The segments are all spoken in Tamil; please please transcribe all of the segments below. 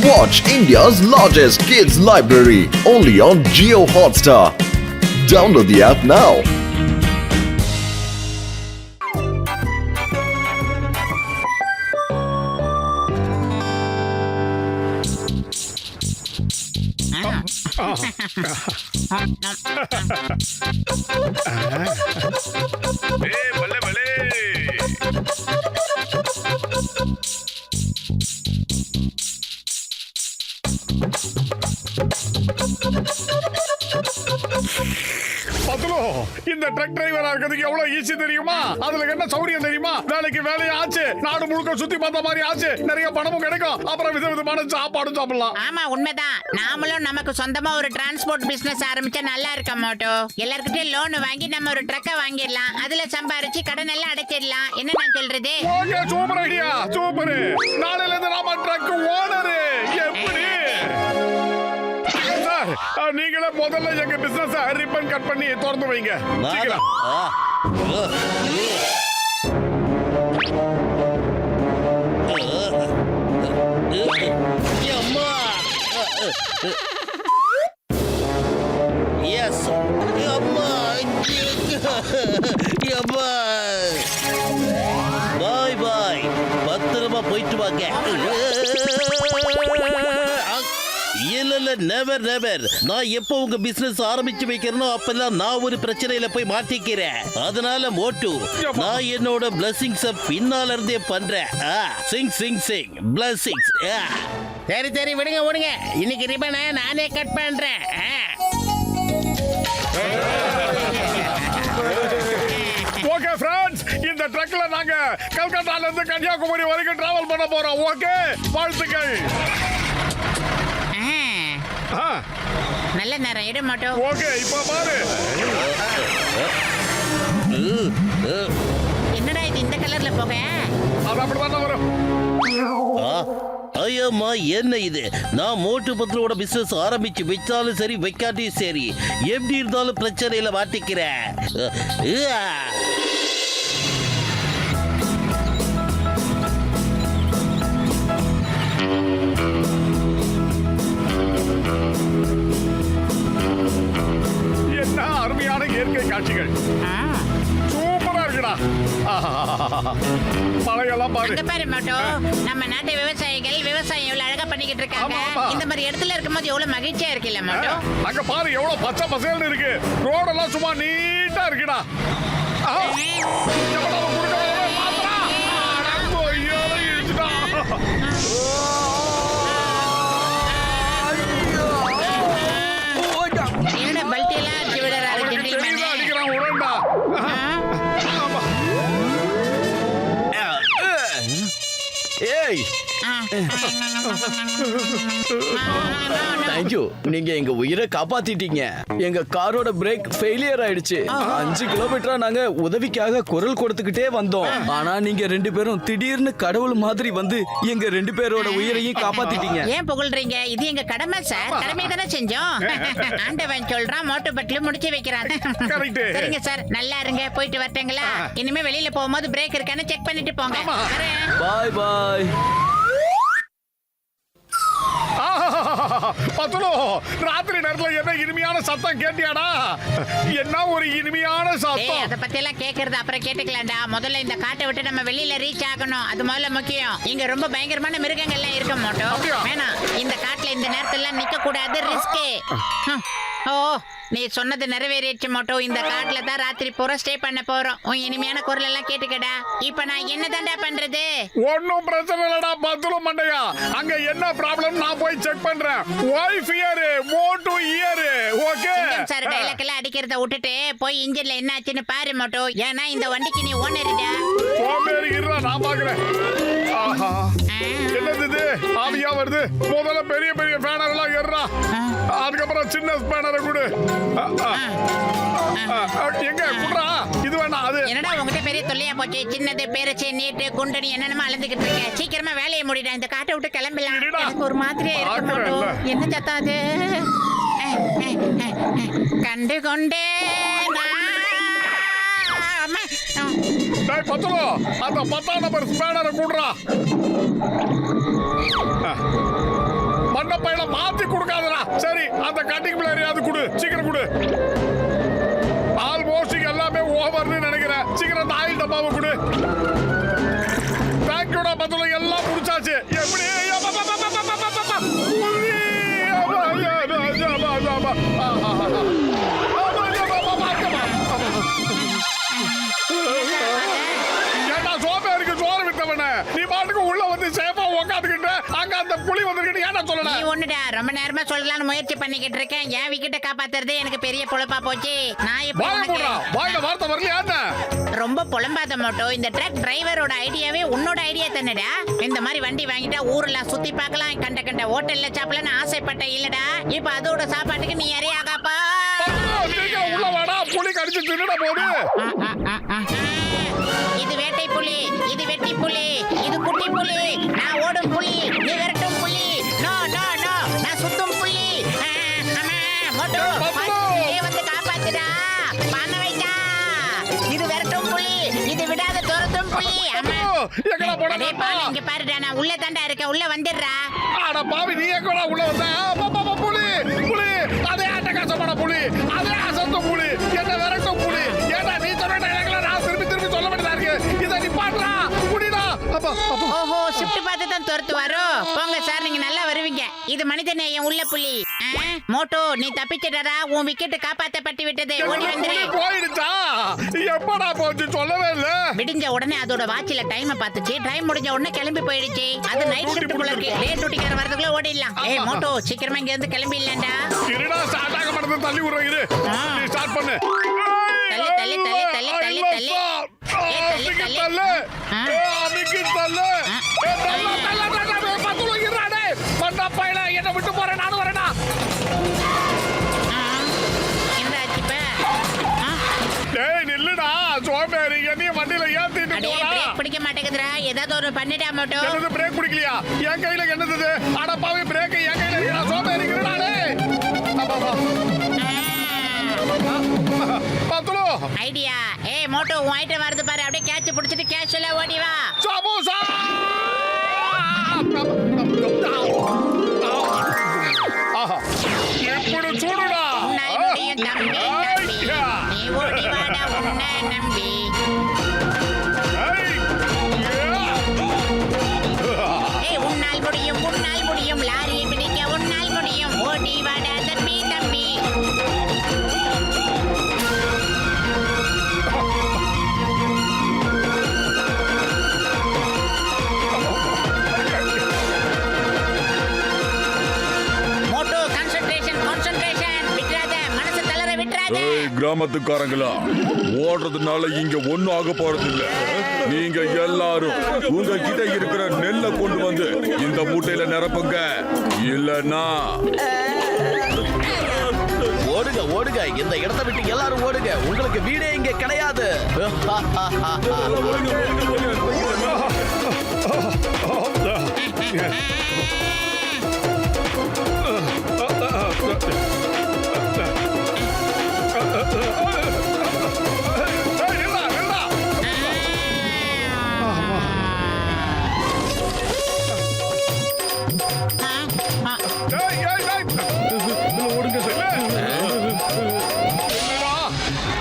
Watch India's largest kids library only on Jio Hotstar. Download the app now. भले भले பத்துலோ இந்த ட்ரக் டிரைவரா இருக்கிறதுக்கு எவ்வளவு ஈஸி தெரியுமா? அதுல என்ன சௌரியம் தெரியுமா? வேலைக்கு வேலையை ஆச்சு, நாடு முழுக்க சுத்தி பார்த்த மாதிரி ஆச்சு, நிறைய பணமும் கிடைக்கும், அப்புறம் விதவிதமான சாப்பாடும் சாப்பிடலாம். ஆமா உண்மைதான். நாமளும் நமக்கு சொந்தமா ஒரு டிரான்ஸ்போர்ட் பிசினஸ் ஆரம்பிச்சா நல்லா இருக்க மாட்டோம். எல்லார்கிட்டயும் லோன் வாங்கி நம்ம ஒரு ட்ரக்க வாங்கிடலாம், அதுல சம்பாரிச்சு கடன் எல்லாம் அடைச்சிடலாம். என்ன நான் சொல்றது? Okay, super idea, super. நாளையில இருந்து நாம ட்ரக் ஓனர். எப்படி சார், நீங்களே முதல்ல எங்க பிசினஸ் ரிப்பன் கட் பண்ணி திறந்து வைங்க. சீக்கிரம். எஸ் அம்மா அம்மா பாய் பாய், பத்திரமா போயிட்டு வாங்க. இல்ல நெவர் நெவர், நான் எப்போ உங்க பிசினஸ் ஆரம்பிச்சு வைக்கிறேனோ அப்பெல்லாம் நான் ஒரு பிரச்சனையில போய் மாட்டிக்கிறேன். அதனால மோட்டு, நான் என்னோட பிளஸிங்ஸ் பின்னால இருந்தே பண்றேன். சிங் சிங் சிங் பிளஸிங்ஸ். சரி சரி விடுங்க விடுங்க, இன்னைக்கு ரிப்பனை நானே கட் பண்றேன். ஓகே ஃப்ரெண்ட்ஸ், இந்த ட்ரக்ல நாங்க கல்கத்தால இருந்து கன்னியாகுமரி வரைக்கும் டிராவல் பண்ண போறோம். ஓகே, வாழ்த்துக்கள். நல்ல நேரம் இட மாட்டோம். ஓகே, இப்ப பாரு. என்னடா இது இந்த கலர்ல போக? அது அப்படிதான் வரும். ஐயம்மா, என்ன இது? நான் மோட்டு பத்திரோட பிசினஸ் ஆரம்பிச்சு வச்சாலும் சரி வைக்காட்டியும் சரி, எப்படி இருந்தாலும் பிரச்சனையில மாட்டிக்கிறேன். என்ன அருமையான இயற்கை காட்சிகள், சூப்பரா இருக்குடா. மழையெல்லாம் பாரு. அங்க பாரு மாட்டோ, நம்ம நாட்டு விவசாயிகள் விவசாயம் எவ்வளவு அழகா பண்ணிக்கிட்டு இருக்காங்க. இந்த மாதிரி இடத்துல இருக்கும்போது எவ்வளவு மகிழ்ச்சியா இருக்குல்ல மாட்டோ? அங்க பாரு எவ்வளவு பச்சை பசேல்னு இருக்கு. ரோடெல்லாம் சும்மா நீட்டா இருக்குடா. என்னடா பல்டி எல்லாம் அடிச்சு விடுறாரு ஜென்டில்மேன். அடிக்கிறான் உடண்டா. ஏய், தேங்க்யூ, நீங்க எங்க உயிரை காப்பாத்திட்டீங்க. எங்க காரோட பிரேக் ஃபெயிலியர் ஆயிடுச்சு. 5 கிலோமீட்டரா நாங்க உதவிக்காக குரல் கொடுத்துக்கிட்டே வந்தோம். ஆனா நீங்க 2 பேரும் திடீர்னு கடவுள் மாதிரி வந்து எங்க 2 பேரோட உயிரையும் காப்பாத்திட்டீங்க. ஏன் புகழ்றீங்க? இது எங்க கடமை சார், கடமை தானே செஞ்சோம். ஆண்டவன் சொல்றான், மோட்டு பட்டில முடிச்சு வைக்கிறான். சரிங்க சார், நல்லா இருங்க, போயிட்டு வரட்டுங்களா? இனிமே வெளியில போகும்போது பிரேக் இருக்கான்னு செக் பண்ணிட்டு போங்க. பாய் பாய். பத்துலோ, ராத்திரி நேரத்துல என்ன இனிமையான சத்தம் கேட்டியாடா? என்ன ஒரு இனிமையான சத்தம். அத பத்தி எல்லாம் கேக்குறது அப்புறம் கேட்டுக்கலாம்டா. முதல்ல இந்த காட்டை விட்டு நம்ம வெளியில ரீச் ஆகணும், அது முதல்ல முக்கியம். இங்க ரொம்ப பயங்கரமான மிருகங்கள் எல்லாம் இருக்க மாட்டோம். வேணாம், இந்த காட்டுல இந்த நேரத்துல நிக்க கூடாது, ரிஸ்க். ஓ, நீ சொன்னது நிறைவேறிடுச்சு மாட்டோம். இந்த காட்டுல தான் ராத்திரி பூரா ஸ்டே பண்ண போறோம். உன் இனிமையான குரல் எல்லாம் கேட்டுக்கடா. இப்ப நான் என்ன தாண்டா பண்றது? ஒன்னும் பிரச்சனை இல்லடா பத்துலு மண்டையா. அங்க என்ன ப்ராப்ளம் நான் போய் செக் பண்றேன். வைஃப் இயர், மோட்டு இயர். ஓகே சார், டைலாக் எல்லாம் அடிக்கிறத விட்டுட்டு போய் இன்ஜின்ல என்ன ஆச்சுன்னு பாரு மாட்டோம். ஏன்னா இந்த வண்டிக்கு நீ ஓனர்டா. போமேரி இருடா, நான் பாக்குறேன். ஆஹா, என்னது இது? ஆவியா வருது. முதல்ல பெரிய பெரிய பேனர் எல்லாம் ஏறுறா, அதுக்கப்புறம் சின்ன பேனரை கொடு. எங்க குடுறா? இது வேணாம், அது என்னடா உங்ககிட்ட பெரிய தொல்லையா போச்சு. சின்னது பெருசு நீட்டு குண்டனி என்னென்னமா அலந்துகிட்டு இருக்க. சீக்கிரமா வேலையை முடிடா, இந்த காட்டை விட்டு கிளம்பலாம். எனக்கு ஒரு மாதிரியா இருக்க மாட்டோம். என்ன சத்தம் அது? கண்டு கொண்டே பத்துலோ, அந்த 10ஆம் நம்பர் ஸ்பேனரை கூடுறா. மாத்தி கொடுக்காதடா. சரி அந்த கட்டிங் பிளேயர் அது கொடு, சீக்கிரம் கொடு. ஆல்மோஸ்ட் எல்லாமே ஓவர்னு நினைக்கிறேன். சீக்கிரம் அந்த ஆயில் டப்பாவை கொடு. தேங்க்யூடா பத்துல எல்லாம் முடிச்சாச்சு. எப்படி ஏண்டா சோம்பேறிக்கு சோறு விட்டவன நீ பாட்டுக்கு உள்ள வந்து சேஃபா உட்காந்துக்கிட்டு அங்க அந்த புலி வந்திருக்கிட்டு ஏன்டா சொல்லல? நீ ஒண்ணுடா ரொம்ப நேரமா சொல்லலாம்னு முயற்சி பண்ணிக்கிட்டு இருக்கேன். என் விக்கெட்ட காப்பாத்துறது எனக்கு பெரிய பொழப்பா போச்சு. நான் இப்ப வாய போடுறா, வாயில வார்த்தை வரலையா என்ன? ரொம்ப புலம்பாத மோட்டோ. இந்த ட்ரக் டிரைவரோட ஐடியாவே உன்னோட ஐடியா தானடா. இந்த மாதிரி வண்டி வாங்கிட்டா ஊர்ல சுத்தி பார்க்கலாம், கண்ட கண்ட ஹோட்டல்ல சாப்பிடலாம்னு ஆசைப்பட்ட இல்லடா. இப்ப அதோட சாப்பாட்டுக்கு நீ இறையாகாப்பா. சீக்கிரம் உள்ள வாடா, புலி கடிச்சு தின்னுட போது. இது வேட்டை புலி, இது வெட்டி புலி, இது குட்டி புலி. நான் ஓடும் புலி, நீ விரட்டும் புலி. நோ நோ நோ, நான் சுத்தும் புலி. மோட்டோ வந்து காப்பாத்துடா, பண்ண வைடா. இது விரட்டும் புலி, இது விடாத துரத்தும் புலி. எங்கடா போடா? இங்க பாருடா, நான் உள்ள தாண்டா இருக்கேன், உள்ள வந்துடுறா. அட பாவி, நீ எங்கடா உள்ள வந்த? புலி புலி, அதே அட்டகாசமான புலி, அதே அசத்தும் புலி, என்ன விரட்டும் புலி. ஏடா நீ சொன்ன டயலாக்ல நான் திருப்பி திருப்பி சொல்ல வேண்டியதா இருக்கு. இதை நீ பாடுறா, புடிடா. ஓஹோ, ஷிஃப்ட் பார்த்து தான் துரத்துவாரோ? போங்க சார், நீங்க நல்லா வருவீங்க. இது மனிதநேயம் உள்ள புலி. மோட்டோ, நீ தப்பிச்சிட்டடா. உன் விக்கெட் காப்பாத்தப்பட்டு விட்டது. ஓடி வந்துரு. போயிடுச்சா? எப்படா போச்சு சொல்லவே இல்ல. விடிஞ்ச உடனே அதோட வாட்சில டைம் பார்த்துச்சு. டைம் முடிஞ்ச உடனே கிளம்பி போயிடுச்சு. அது நைட் ஷிஃப்ட் போல இருக்கு. டே டியூட்டிக்கார வரதுக்குள்ள ஓடிடலாம். ஏய் மோட்டோ, சீக்கிரமா இங்க இருந்து கிளம்பி இல்லடா. இருடா, ஸ்டார்ட் ஆக மாட்டேங்குது. தள்ளி விடுறேன் இரு. நீ ஸ்டார்ட் பண்ணு. தள்ளி தள்ளி தள்ளி தள்ளி தள்ளி தள்ளி. தள்ளு தள்ளு. அமிக்கி தள்ளு. தள்ளு தள்ளு. பத்துலு இருடா. பண்டா பையல என்ன விட்டு போறேன், நானும் வரேனா. டேய் நில்லுடா, சோம்பேறி. என்னைய வண்டியில ஏத்திட்டு போறா. பிரேக் பிடிக்க மாட்டேங்குதுடா. ஏதாவது ஒரு பண்ணிடா மோட்டோ. என்னது பிரேக் பிடிக்கலையா? என் கையில என்னது? அட பாவி, பிரேக் என் கையில இருக்கா? சோம்பேறி இருடாடே. பத்துலு ஐடியா. ஏய் மோட்டோ, உன் ஐட்டம் வருது பாரு. அப்படியே கேட்ச் பிடிச்சிட்டு கேஷுவலா ஓடி வா. சமோசா. ஆஹா, எப்படி சூடுடா. உன்னால் முடியும் தம்பி, தம்பி. நீ ஓடி வாடா உன்னை நம்பி. ஏய் உன்னால் முடியும், உன்னால் முடியும். லாரியை பிடிக்க உன்னால் முடியும். ஓடி வாடா தம்பி, தம்பி. Moto, concentration concentration. விட்றாத, மனசு தளர விட்றாத. கிராமத்துக்காரங்களா, ஓடுறதுனால இங்க ஒண்ணும் ஆக போறது இல்ல. நீங்க எல்லாரும் உங்ககிட்ட இருக்கிற நெல்லை கொண்டு வந்து இந்த மூட்டையில நிரப்புங்க. இல்லன்னா ஓடுங்க ஓடுங்க, இந்த இடத்தை விட்டு எல்லாரும் ஓடுங்க. உங்களுக்கு வீடே இங்க கிடையாது.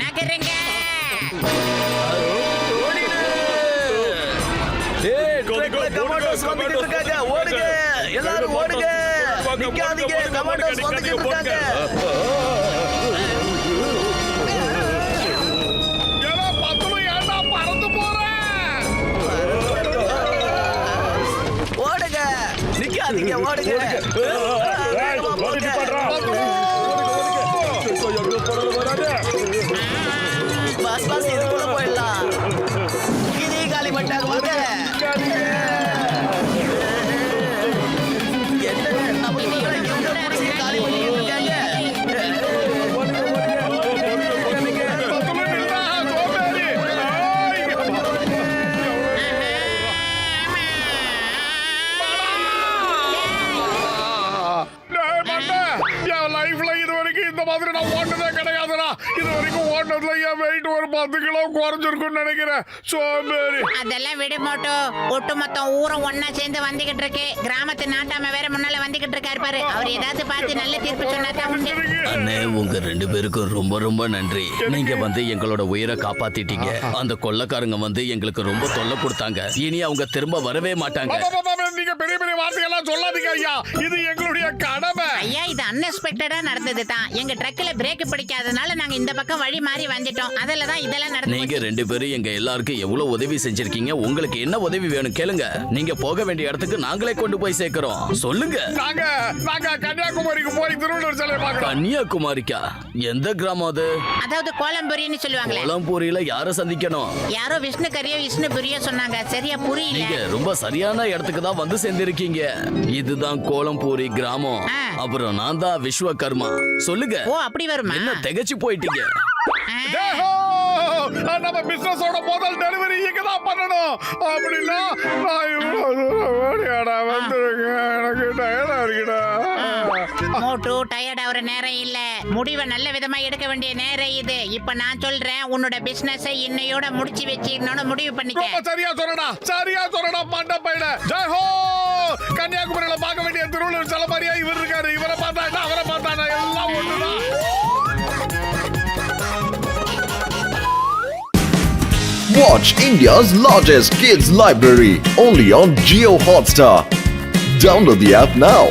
நகருங்க. கமாண்டோஸ் வந்துகிட்டு இருக்காங்க. ஓடுங்க எல்லாரும் ஓடுங்க. நிக்காதீங்க, கமாண்டோஸ் வந்துகிட்டு இருக்காங்க. ஓடுங்க, நிக்காதீங்க, ஓடுங்க. பஸ் பஸ் இதுக்குள்ள போயிடலாம். இதே காலி பண்ணிட்டாங்க. வாங்க. என்ன நம்ம இவங்க புடிச்சு காலி பண்ணிட்டு இருக்காங்க. இந்த மாதிரி நான் ஓட்டதே கிடையாதுடா. இது வரைக்கும் ஓட்டதுல என் வெயிட் ஒரு 10 கிலோ குறைஞ்சிருக்கும்னு நினைக்கிறேன். சோம்பேறி. அதெல்லாம் விடு மோட்டோ. ஒட்டுமொத்தம் ஊரும் ஒன்னா சேர்ந்து வந்துகிட்டு இருக்கு. கிராமத்து நாட்டாம வேற முன்னால வந்துகிட்டு இருக்காரு பாரு. அவர் ஏதாவது பார்த்து நல்ல தீர்ப்பு சொன்னாதான் உண்டு. அண்ணே, உங்க 2 பேருக்கும் ரொம்ப ரொம்ப நன்றி. நீங்க வந்து எங்களோட உயிரை காப்பாத்திட்டீங்க. அந்த கொள்ளைக்காரங்க வந்து எங்களுக்கு ரொம்ப தொல்லை கொடுத்தாங்க. இனி அவங்க திரும்ப வரவே மாட்டாங்க. நீங்க பெரிய பெரிய வார்த்தைகள்லாம் சொல்லாதீங்க ஐயா. இது எங்களுடைய கடமை. ஐயா, இது அன்எக்ஸ்பெக்டடா நடந்தது தான். எங்க ட்ரக்ல பிரேக் பிடிக்காதனால நாங்க இந்த பக்கம் வழி மாறி வந்துட்டோம். அதுல தான் இதெல்லாம் நடந்து நீங்க 2 பேரும் எங்க எல்லாருக்கும் எவ்வளவு உதவி செஞ்சிருக்கீங்க. உங்களுக்கு என்ன உதவி வேணும் கேளுங்க. நீங்க போக வேண்டிய இடத்துக்கு நாங்களே கொண்டு போய் சேர்க்கிறோம். சொல்லுங்க. நாங்க கன்னியாகுமரிக்கு போய் திருவள்ளுவர் சிலையை பார்க்கறோம். கன்னியாகுமரிக்கா? எந்த கிராமம் அது? அதாவது கோலம்புரின்னு சொல்லுவாங்களே. கோலம்பூரியில யார சந்திக்கணும்? யாரோ விஷ்ணு கரியோ விஷ்ணு புரியோ சொன்னாங்க. சரியா புரியல. நீங்க ரொம்ப சரியான இடத்துக்கு தான் வந்து சேர்ந்திருக்கீங்க. இதுதான் கோலம்பூரி கிராமம். ஆ. அப்புறம் நான் தான் விஸ்வகர்மா. சொல்லுங்க. ஓ, அப்படி வருமா? என்ன திகைச்சு போயிட்டீங்க? ஆ. ஏஹோ! நம்ம பிசினஸோட முதல் டெலிவரி இங்க தான் பண்ணணும். அப்படின்னா நான் இவ்வளவு தூரம் ஓடியாடா வந்திருக்கேன். எனக்கு டயர்டா இருக்குடா. மோட்டு டயர்ட் ஆகுற நேரம் இல்ல. முடிவை நல்ல விதமா எடுக்க வேண்டிய நேரம் இது. இப்ப நான் சொல்றேன், உன்னோட பிசினஸ் இன்னையோட முடிச்சு வச்சிடணும்னு முடிவு பண்ணிக்க. ரொம்ப சரியா சொன்னடா மண்ட பையல. ஜெய் ஹோ! கன்னியாகுமரியில பார்க்க வேண்டிய திருவள்ளுவர் சிலை மாதிரியா இவர் இருக்காரு. இவரை பார்த்தாண்டா அவரை பார்த்தாண்டா எல்லாம் ஒண்ணுதான். Watch India's largest kids library only on Geo Hotstar. Download the app now.